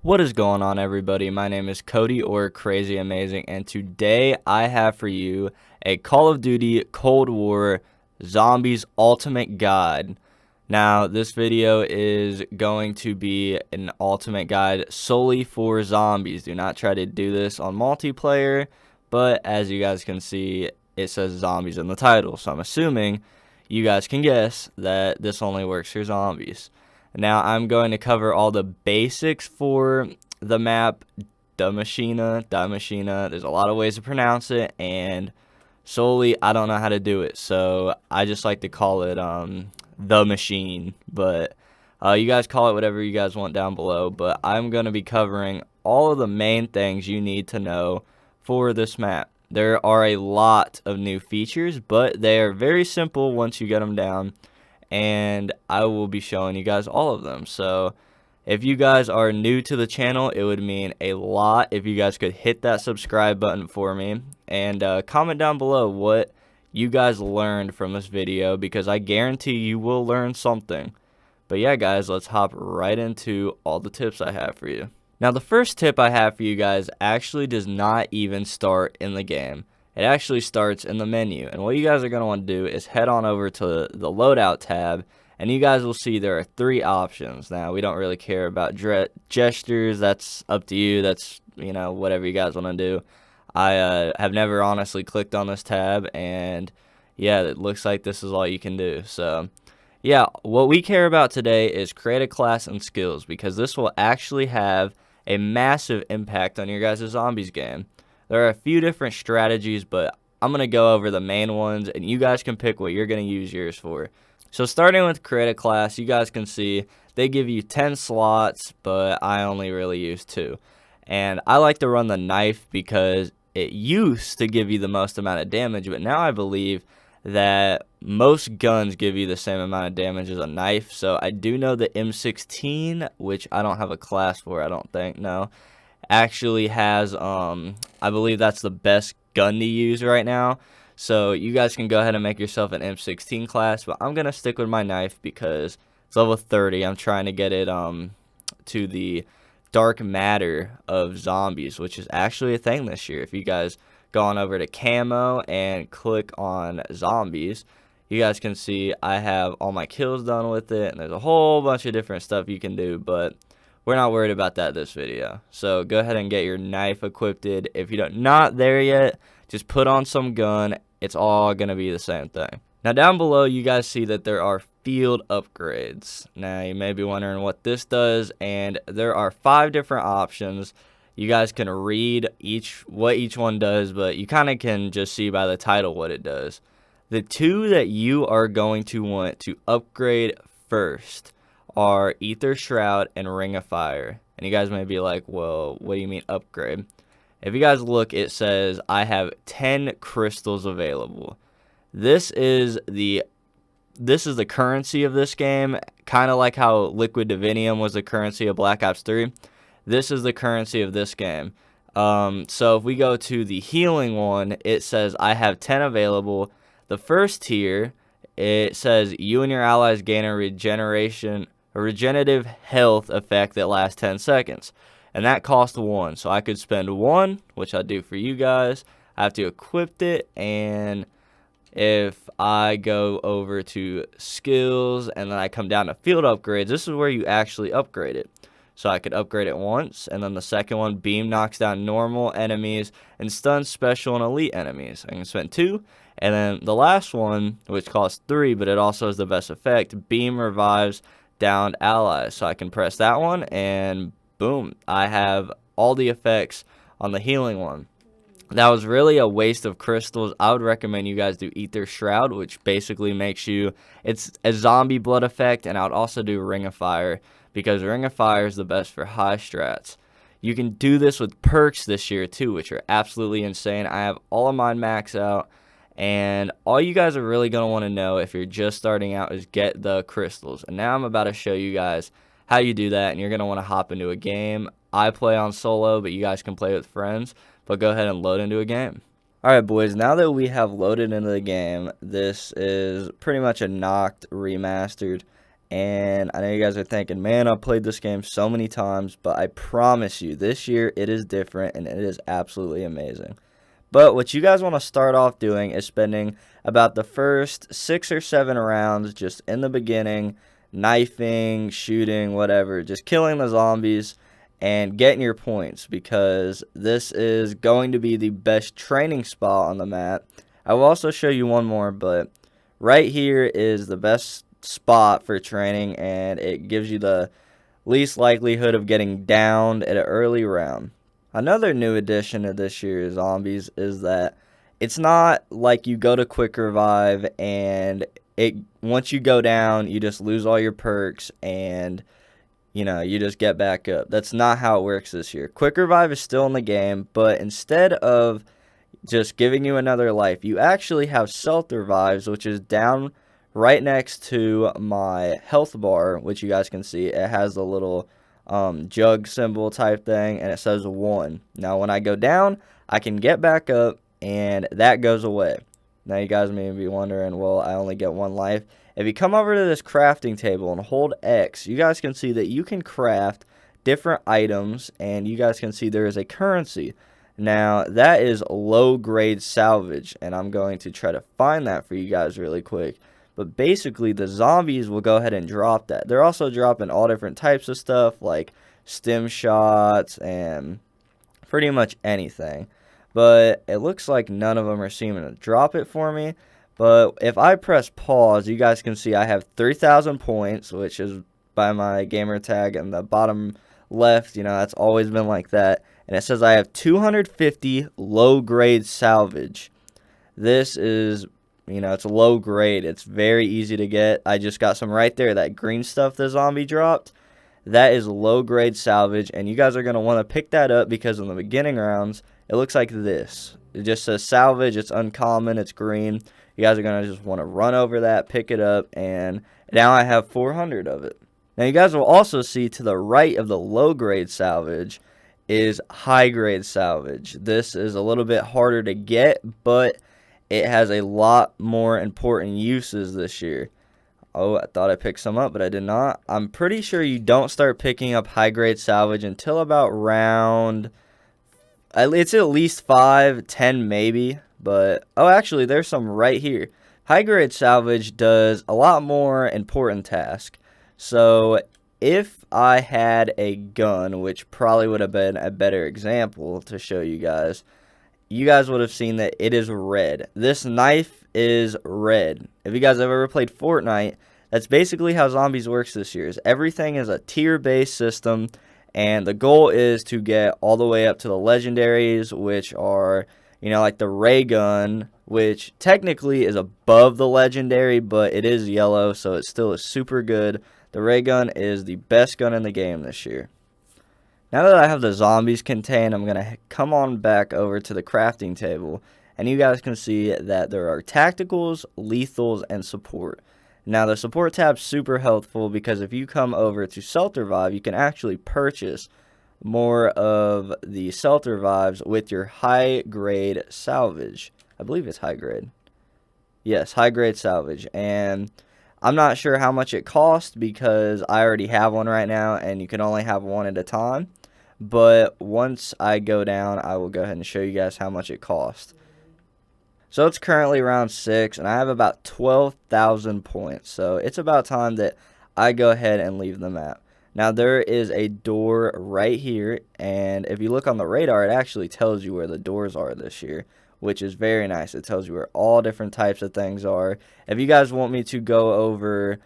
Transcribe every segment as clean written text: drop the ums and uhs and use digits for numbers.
What is going on, everybody? My name is Cody, or Crazy Amazing, and today I have for you a Call of Duty Cold War Zombies Ultimate Guide. Now, this video is going to be an ultimate guide solely for zombies. Do not try to do this on multiplayer, but as you guys can see, it says zombies in the title, so I'm assuming you guys can guess that this only works for zombies. Now, I'm going to cover all the basics for the map, Da Machina. There's a lot of ways to pronounce it, and solely, I don't know how to do it, so I just like to call it The Machine, but you guys call it whatever you guys want down below, but I'm going to be covering all of the main things you need to know for this map. There are a lot of new features, but they are very simple once you get them down, and I will be showing you guys all of them. So if you guys are new to the channel, it would mean a lot if you guys could hit that subscribe button for me, and comment down below what you guys learned from this video, because I guarantee you will learn something. But yeah, guys, let's hop right into all the tips I have for you. Now, the first tip I have for you guys actually does not even start in the game. It actually starts in the menu, and what you guys are going to want to do is head on over to the Loadout tab, and you guys will see there are 3 options. Now, we don't really care about gestures. That's up to you. That's, whatever you guys want to do. I have never honestly clicked on this tab, and yeah, it looks like this is all you can do. So yeah, what we care about today is create a class and skills, because this will actually have a massive impact on your guys' zombies game. There are a few different strategies, but I'm going to go over the main ones, and you guys can pick what you're going to use yours for. So starting with create a class, you guys can see they give you 10 slots, but I only really use 2. And I like to run the knife because it used to give you the most amount of damage, but now I believe that most guns give you the same amount of damage as a knife. So I do know the M16, which I don't have a class for, I don't think, no, actually has, I believe that's the best gun to use right now. So you guys can go ahead and make yourself an M16 class, but I'm going to stick with my knife because it's level 30. I'm trying to get it to the dark matter of zombies, which is actually a thing this year. If you guys go on over to camo and click on zombies, you guys can see I have all my kills done with it, and there's a whole bunch of different stuff you can do, but we're not worried about that this video. So go ahead and get your knife equipped. If you're not there yet, just put on some gun. It's all going to be the same thing. Now, down below, you guys see that there are field upgrades. Now, you may be wondering what this does, and there are 5 different options. You guys can read what each one does, but you kind of can just see by the title what it does. The 2 that you are going to want to upgrade first are Aether Shroud and Ring of Fire. And you guys may be like, well, what do you mean upgrade? If you guys look, it says I have 10 crystals available. This is the currency of this game, kind of like how Liquid Divinium was the currency of Black Ops 3. This is the currency of this game. So if we go to the healing one, it says I have 10 available. The first tier, it says you and your allies gain a regenerative health effect that lasts 10 seconds. And that costs 1. So I could spend 1, which I do for you guys. I have to equip it, and if I go over to skills and then I come down to field upgrades, this is where you actually upgrade it. So I could upgrade it once, and then the second one, beam knocks down normal enemies and stuns special and elite enemies. I can spend 2. And then the last one, which costs 3, but it also has the best effect, beam revives downed allies. So I can press that one, and boom, I have all the effects on the healing one. That was really a waste of crystals. I would recommend you guys do Aether Shroud, which basically makes you, it's a zombie blood effect, and I would also do Ring of Fire, because Ring of Fire is the best for high strats. You can do this with perks this year too, which are absolutely insane. I have all of mine maxed out, and all you guys are really going to want to know if you're just starting out is get the crystals. And now I'm about to show you guys how you do that, and you're going to want to hop into a game. I play on solo, but you guys can play with friends. But go ahead and load into a game. Alright, boys, now that we have loaded into the game, this is pretty much a knocked remastered. And I know you guys are thinking, man, I've played this game so many times, but I promise you, this year it is different and it is absolutely amazing. But what you guys want to start off doing is spending about the first 6 or 7 rounds just in the beginning, knifing, shooting, whatever, just killing the zombies and getting your points, because this is going to be the best training spot on the map. I will also show you one more, but right here is the best spot for training, and it gives you the least likelihood of getting downed at an early round. Another new addition to this year's zombies is that it's not like you go to quick revive and once you go down you just lose all your perks and you just get back up. That's not how it works this year. Quick revive is still in the game, but instead of just giving you another life, you actually have self revives, which is down right next to my health bar, which you guys can see. It has the little jug symbol type thing, and it says 1. Now when I go down, I can get back up and that goes away. Now you guys may be wondering, well, I only get 1 life. If you come over to this crafting table and hold X, you guys can see that you can craft different items, and you guys can see there is a currency. Now that is low grade salvage, and I'm going to try to find that for you guys really quick. But basically, the zombies will go ahead and drop that. They're also dropping all different types of stuff, like stim shots and pretty much anything. But it looks like none of them are seeming to drop it for me. But if I press pause, you guys can see I have 3,000 points, which is by my gamer tag in the bottom left. That's always been like that. And it says I have 250 low-grade salvage. This is, it's low grade. It's very easy to get. I just got some right there. That green stuff the zombie dropped, that is low-grade salvage. And you guys are going to want to pick that up because in the beginning rounds, it looks like this. It just says salvage. It's uncommon. It's green. You guys are going to just want to run over that, pick it up, and now I have 400 of it. Now you guys will also see to the right of the low-grade salvage is high-grade salvage. This is a little bit harder to get, but it has a lot more important uses this year. Oh, I thought I picked some up, but I did not. I'm pretty sure you don't start picking up high-grade salvage until about round... It's at least 5, 10 maybe. But, oh, actually, there's some right here. High-grade salvage does a lot more important task. So, if I had a gun, which probably would have been a better example to show you guys would have seen that it is red. This knife is red. If you guys have ever played Fortnite, that's basically how zombies works this year. Everything is a tier-based system, and the goal is to get all the way up to the legendaries, which are... like the ray gun, which technically is above the legendary, but it is yellow, so it still is super good. The ray gun is the best gun in the game this year. Now that I have the zombies contained, I'm going to come on back over to the crafting table, and you guys can see that there are tacticals, lethals, and support. Now the support tab's super helpful because if you come over to self revive, you can actually purchase more of the self revives with your high grade salvage. I believe it's high grade. Yes, high grade salvage. And I'm not sure how much it costs because I already have one right now and you can only have one at a time. But once I go down, I will go ahead and show you guys how much it costs. So it's currently round 6 and I have about 12,000 points. So it's about time that I go ahead and leave the map. Now there is a door right here, and if you look on the radar, it actually tells you where the doors are this year, which is very nice. It tells you where all different types of things are. If you guys want me to go over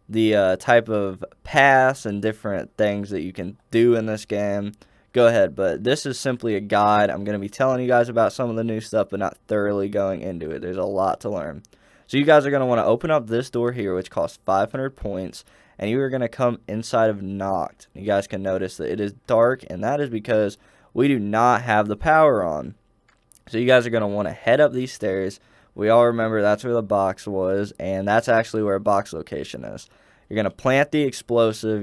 the type of paths and different things that you can do in this game, go ahead. But this is simply a guide. I'm going to be telling you guys about some of the new stuff, but not thoroughly going into it. There's a lot to learn. So you guys are going to want to open up this door here, which costs 500 points. And you are going to come inside of Knocked. You guys can notice that it is dark, and that is because we do not have the power on. So you guys are going to want to head up these stairs. We all remember that's where the box was, and that's actually where a box location is. You're going to plant the explosive,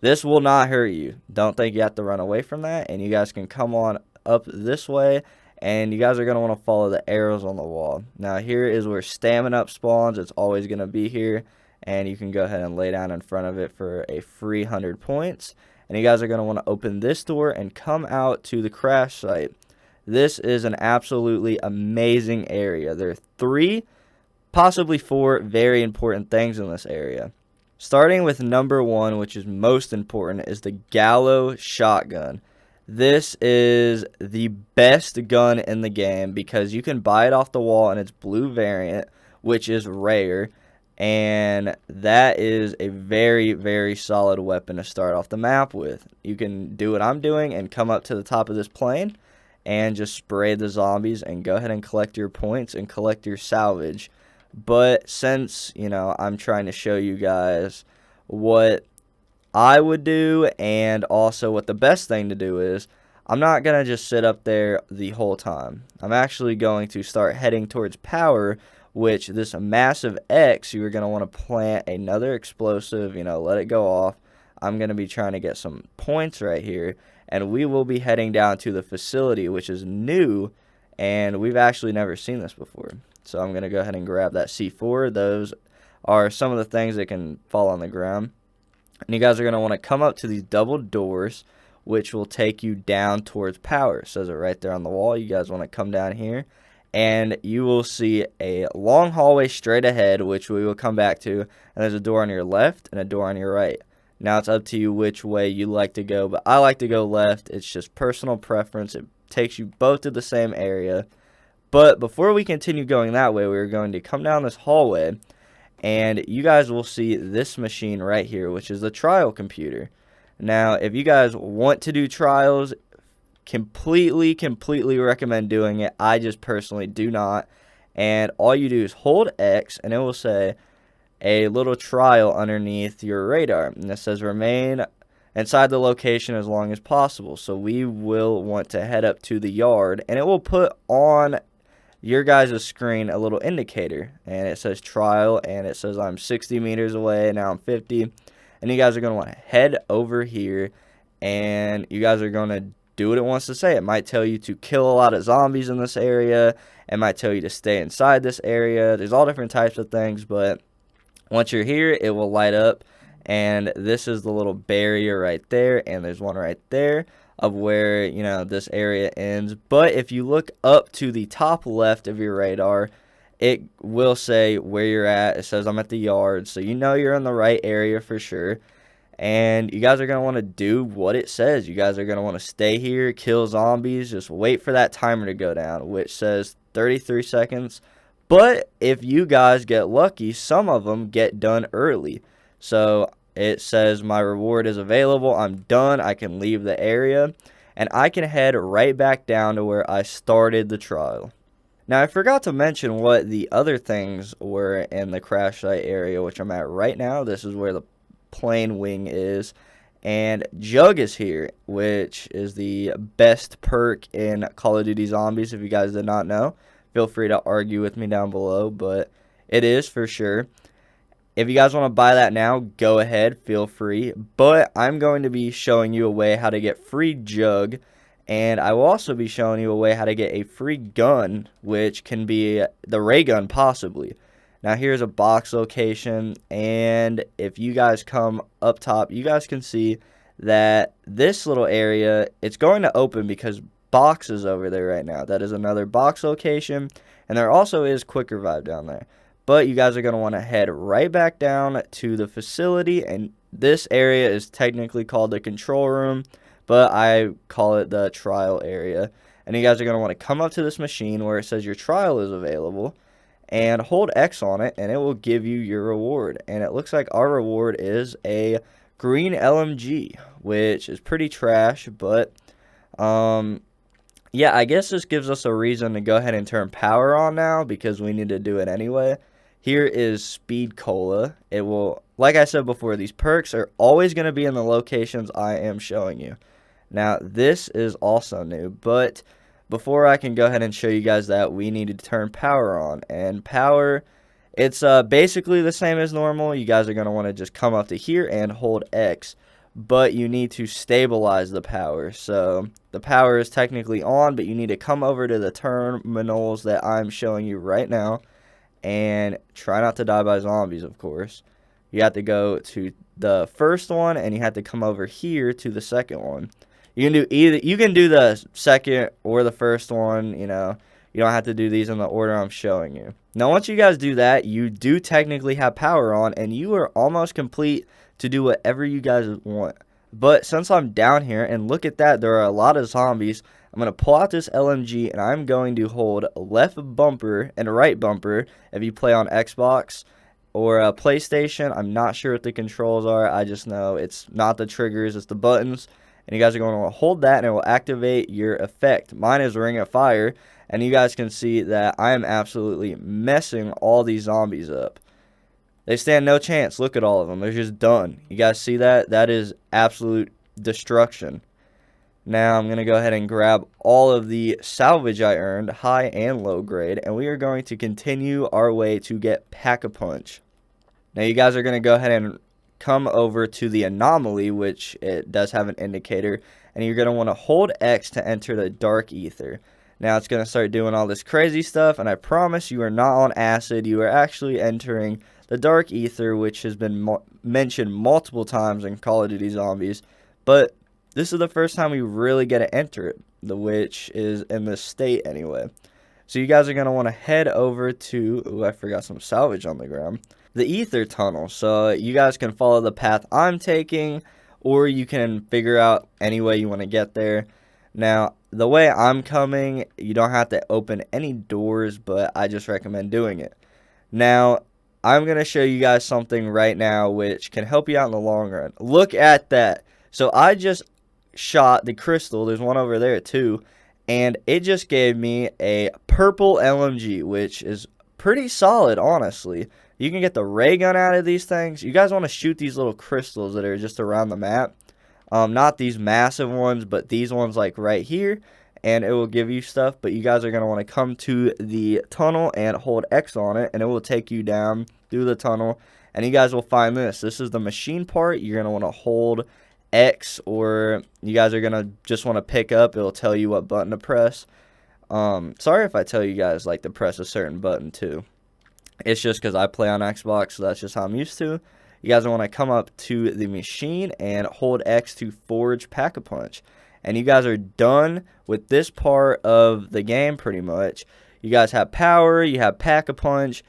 This will not hurt you. Don't think you have to run away from that, and you guys can come on up this way, and you guys are going to want to follow the arrows on the wall. Now here is where stamina up spawns. It's always going to be here. and you can go ahead and lay down in front of it for a free 100 points. And you guys are going to want to open this door and come out to the crash site. This is an absolutely amazing area. There are 3, possibly 4 very important things in this area. Starting with number 1, which is most important, is the Gallo shotgun. This is the best gun in the game because you can buy it off the wall in its blue variant, which is rare, and that is a very, very solid weapon to start off the map with. You can do what I'm doing and come up to the top of this plane and just spray the zombies and go ahead and collect your points and collect your salvage. But since, I'm trying to show you guys what I would do and also what the best thing to do is, I'm not going to just sit up there the whole time. I'm actually going to start heading towards power, which this massive X, you're going to want to plant another explosive, let it go off. I'm going to be trying to get some points right here, and we will be heading down to the facility, which is new, and we've actually never seen this before. So I'm going to go ahead and grab that C4. Those are some of the things that can fall on the ground. And you guys are going to want to come up to these double doors, which will take you down towards power. It says it right there on the wall. You guys want to come down here, and you will see a long hallway straight ahead, which we will come back to. And there's a door on your left and a door on your right. Now it's up to you which way you like to go, but I like to go left. It's just personal preference. It takes you both to the same area. But before we continue going that way, we're going to come down this hallway, and you guys will see this machine right here, which is the trial computer. Now, if you guys want to do trials, completely recommend doing it. I just personally do not. And all you do is hold X, and it will say a little trial underneath your radar. And it says remain inside the location as long as possible. So we will want to head up to the yard, and it will put on your guys' screen a little indicator, and it says trial, and it says I'm 60 meters away, now I'm 50, and you guys are going to want to head over here, and you guys are going to do what it wants to say. It might tell you to kill a lot of zombies in this area, it might tell you to stay inside this area. There's all different types of things, but once you're here, it will light up, and this is the little barrier right there, and there's one right there of where, this area ends. But if you look up to the top left of your radar, it will say where you're at. It says I'm at the yard, so you're in the right area for sure. And you guys are going to want to do what it says. You guys are going to want to stay here, kill zombies, just wait for that timer to go down, which says 33 seconds. But if you guys get lucky, some of them get done early. So it says my reward is available, I'm done, I can leave the area, and I can head right back down to where I started the trial. Now, I forgot to mention what the other things were in the crash site area, which I'm at right now. This is where the plane wing is, and Jug is here, which is the best perk in Call of Duty Zombies. If you guys did not know, feel free to argue with me down below, but it is for sure. If you guys want to buy that now, go ahead, feel free. But I'm going to be showing you a way how to get free Jug, and I will also be showing you a way how to get a free gun, which can be the ray gun possibly. Now here's a box location, and if you guys come up top, you guys can see that this little area, it's going to open because box is over there right now. That is another box location, and there also is quick revive down there. But you guys are going to want to head right back down to the facility, and this area is technically called the control room, but I call it the trial area. And you guys are going to want to come up to this machine where it says your trial is available, and hold X on it, and it will give you your reward. And it looks like our reward is a green LMG, which is pretty trash, but yeah, I guess this gives us a reason to go ahead and turn power on now because we need to do it anyway. Here is Speed Cola. It will, like I said before, these perks are always going to be in the locations I am showing you. Now, this is also new, but before I can go ahead and show you guys that, we need to turn power on. And power, it's basically the same as normal. You guys are going to want to just come up to here and hold X, but you need to stabilize the power. So the power is technically on, but you need to come over to the terminals that I'm showing you right now. And try not to die by zombies, of course. you have to go to the first one, and you have to come over here to the second one. You can do either. You can do the second or the first one. You know, you don't have to do these in the order I'm showing you. Now, once you guys do that, you do technically have power on, and you are almost complete to do whatever you guys want. But since I'm down here, and look at that, there are a lot of zombies, I'm going to pull out this LMG, and I'm going to hold left bumper and right bumper if you play on Xbox or PlayStation. I'm not sure what the controls are. I just know it's not the triggers, it's the buttons. And you guys are going to hold that, and it will activate your effect. Mine is Ring of Fire, and you guys can see that I am absolutely messing all these zombies up. They stand no chance. Look at all of them. They're just done. You guys see that? That is absolute destruction. Now I'm going to go ahead and grab all of the salvage I earned, high and low grade, and we are going to continue our way to get Pack-a-Punch. Now you guys are going to go ahead and come over to the anomaly, which it does have an indicator, and you're going to want to hold X to enter the dark ether. Now it's going to start doing all this crazy stuff, and I promise you are not on acid. You are actually entering the dark ether, which has been mentioned multiple times in Call of Duty Zombies, but this is the first time we really get to enter it, which is in this state anyway. So you guys are going to want to head over to, ooh, I forgot some salvage on the ground, the ether tunnel. So you guys can follow the path I'm taking, or you can figure out any way you want to get there. Now, the way I'm coming, you don't have to open any doors, but I just recommend doing it. Now, I'm going to show you guys something right now which can help you out in the long run. Look at that. So I just shot the crystal. There's one over there too, and it just gave me a purple LMG, which is pretty solid, honestly. You can get the ray gun out of these things. You guys want to shoot these little crystals that are just around the map, not these massive ones, but these ones like right here, and it will give you stuff. But you guys are going to want to come to the tunnel and hold X on it, and it will take you down through the tunnel, and you guys will find this is the machine part. You're going to want to hold X, or you guys are gonna just want to pick up. It'll tell you what button to press. Sorry if I tell you guys like to press a certain button too. It's just because I play on Xbox, so that's just how I'm used to. You guys want to come up to the machine and hold X to forge Pack-a-Punch, and you guys are done with this part of the game pretty much. You guys have power, you have Pack-a-Punch.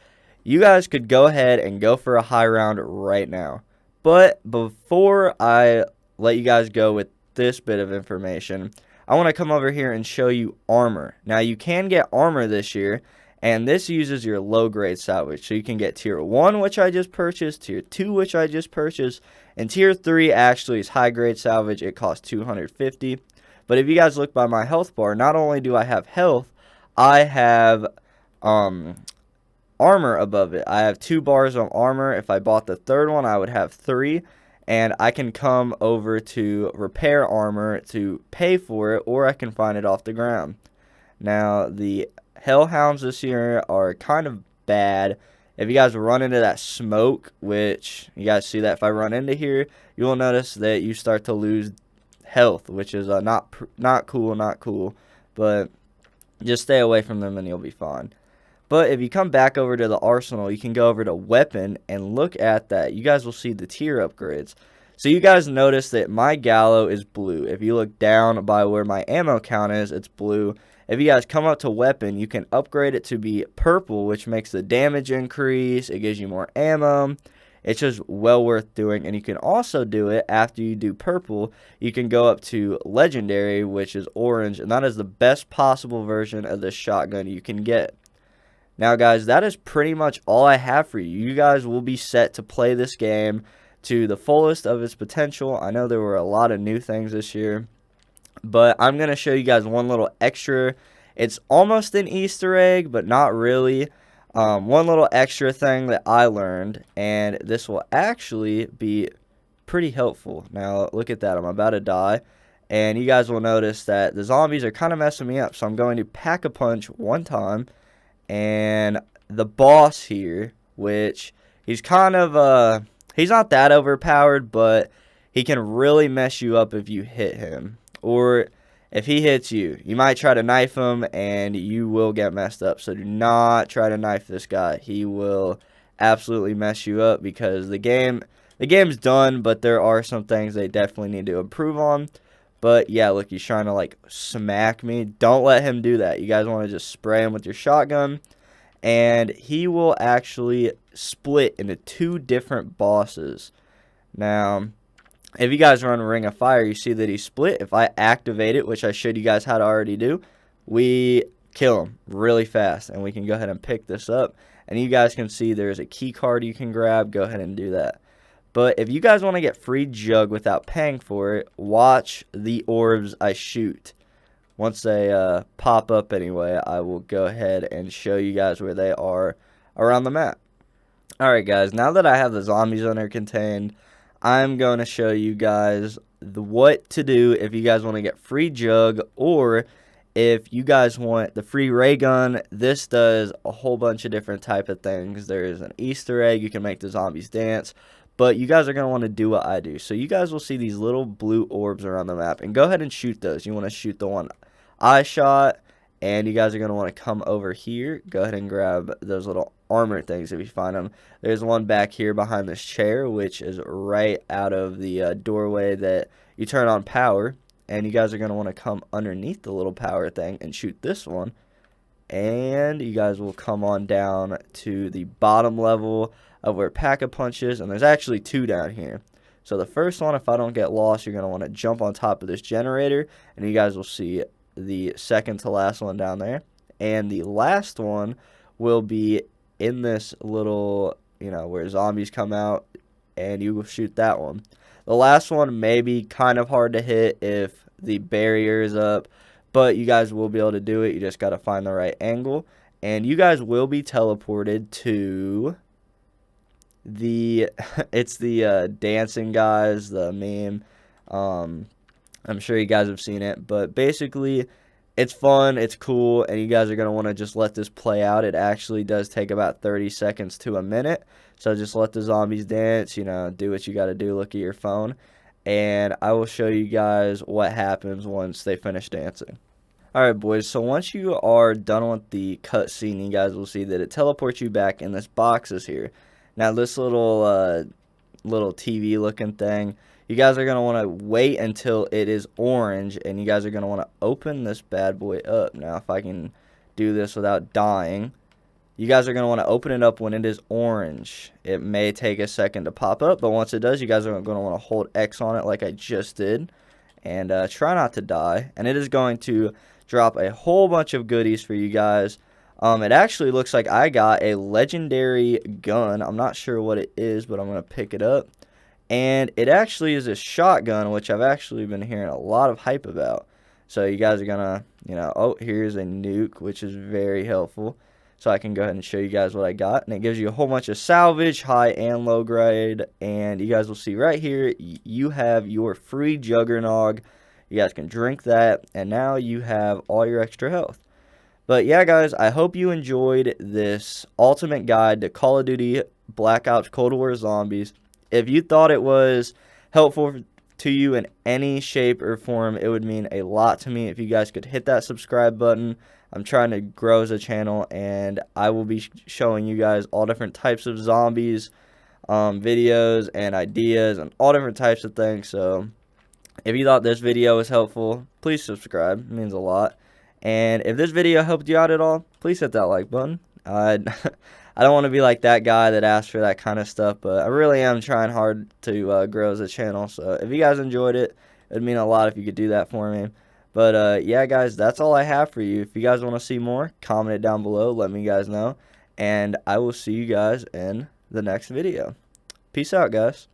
You guys could go ahead and go for a high round right now, but before I let you guys go with this bit of information, I want to come over here and show you armor. Now you can get armor this year, and this uses your low grade salvage. So you can get tier 1, which I just purchased, tier 2, which I just purchased, and tier 3 actually is high grade salvage. It costs 250. But if you guys look by my health bar, not only do I have health, I have armor above it. I have 2 bars of armor. If I bought the third one, I would have 3. And I can come over to repair armor to pay for it, or I can find it off the ground. Now, the hellhounds this year are kind of bad. If you guys run into that smoke, which you guys see that if I run into here, you will notice that you start to lose health, which is not cool. But just stay away from them and you'll be fine. But if you come back over to the arsenal, you can go over to weapon and look at that. You guys will see the tier upgrades. So you guys notice that my gallow is blue. If you look down by where my ammo count is, it's blue. If you guys come up to weapon, you can upgrade it to be purple, which makes the damage increase. It gives you more ammo. It's just well worth doing. And you can also do it after you do purple. You can go up to legendary, which is orange. And that is the best possible version of this shotgun you can get. Now, guys, that is pretty much all I have for you. You guys will be set to play this game to the fullest of its potential. I know there were a lot of new things this year, but I'm going to show you guys one little extra. It's almost an Easter egg, but not really. One little extra thing that I learned, and this will actually be pretty helpful. Now, look at that. I'm about to die, and you guys will notice that the zombies are kind of messing me up, so I'm going to Pack-a-Punch one time. And the boss here, which he's kind of, he's not that overpowered, but he can really mess you up if you hit him. Or if he hits you, you might try to knife him and you will get messed up. So do not try to knife this guy. He will absolutely mess you up, because the game's done, but there are some things they definitely need to improve on. But yeah, look, he's trying to like smack me. Don't let him do that. You guys want to just spray him with your shotgun, and he will actually split into two different bosses. Now, if you guys run Ring of Fire, you see that he split. If I activate it, which I showed you guys how to already do, we kill him really fast, and we can go ahead and pick this up. And you guys can see there's a key card you can grab. Go ahead and do that. But if you guys want to get free jug without paying for it, watch the orbs I shoot. Once they pop up anyway, I will go ahead and show you guys where they are around the map. Alright guys, now that I have the zombies under contained, I'm going to show you guys what to do if you guys want to get free jug, or if you guys want the free ray gun. This does a whole bunch of different type of things. There's an Easter egg, you can make the zombies dance. But you guys are going to want to do what I do. So you guys will see these little blue orbs around the map, and go ahead and shoot those. You want to shoot the one I shot, and you guys are going to want to come over here. Go ahead and grab those little armor things if you find them. There's one back here behind this chair, which is right out of the doorway that you turn on power. And you guys are going to want to come underneath the little power thing and shoot this one. And you guys will come on down to the bottom level of where Pack-a-Punch is, and there's actually two down here. So the first one, if I don't get lost, you're going to want to jump on top of this generator, and you guys will see the second to last one down there. And the last one will be in this little, where zombies come out, and you will shoot that one. The last one may be kind of hard to hit if the barrier is up, but you guys will be able to do it. You just got to find the right angle, and you guys will be teleported to it's the dancing guys, the meme. I'm sure you guys have seen it, but basically it's fun, it's cool, and you guys are going to want to just let this play out. It actually does take about 30 seconds to a minute, so just let the zombies dance, do what you got to do, look at your phone, and I will show you guys what happens once they finish dancing. Alright boys, so once you are done with the cutscene, you guys will see that it teleports you back in this boxes here. Now this little TV looking thing, you guys are going to want to wait until it is orange, and you guys are going to want to open this bad boy up. Now if I can do this without dying, you guys are going to want to open it up when it is orange. It may take a second to pop up, but once it does, you guys are going to want to hold X on it like I just did, and try not to die. And it is going to drop a whole bunch of goodies for you guys. It actually looks like I got a legendary gun. I'm not sure what it is, but I'm going to pick it up. And it actually is a shotgun, which I've actually been hearing a lot of hype about. So you guys are going to, oh, here's a nuke, which is very helpful. So I can go ahead and show you guys what I got. And it gives you a whole bunch of salvage, high and low grade. And you guys will see right here, you have your free Juggernog. You guys can drink that. And now you have all your extra health. But yeah, guys, I hope you enjoyed this ultimate guide to Call of Duty Black Ops Cold War Zombies. If you thought it was helpful to you in any shape or form, it would mean a lot to me if you guys could hit that subscribe button. I'm trying to grow as a channel, and I will be showing you guys all different types of zombies, videos and ideas, and all different types of things. So if you thought this video was helpful, please subscribe. It means a lot. And if this video helped you out at all, please hit that like button. I don't want to be like that guy that asks for that kind of stuff, but I really am trying hard to grow as a channel. So if you guys enjoyed it, it would mean a lot if you could do that for me. But yeah, guys, that's all I have for you. If you guys want to see more, comment it down below. Let me guys know. And I will see you guys in the next video. Peace out, guys.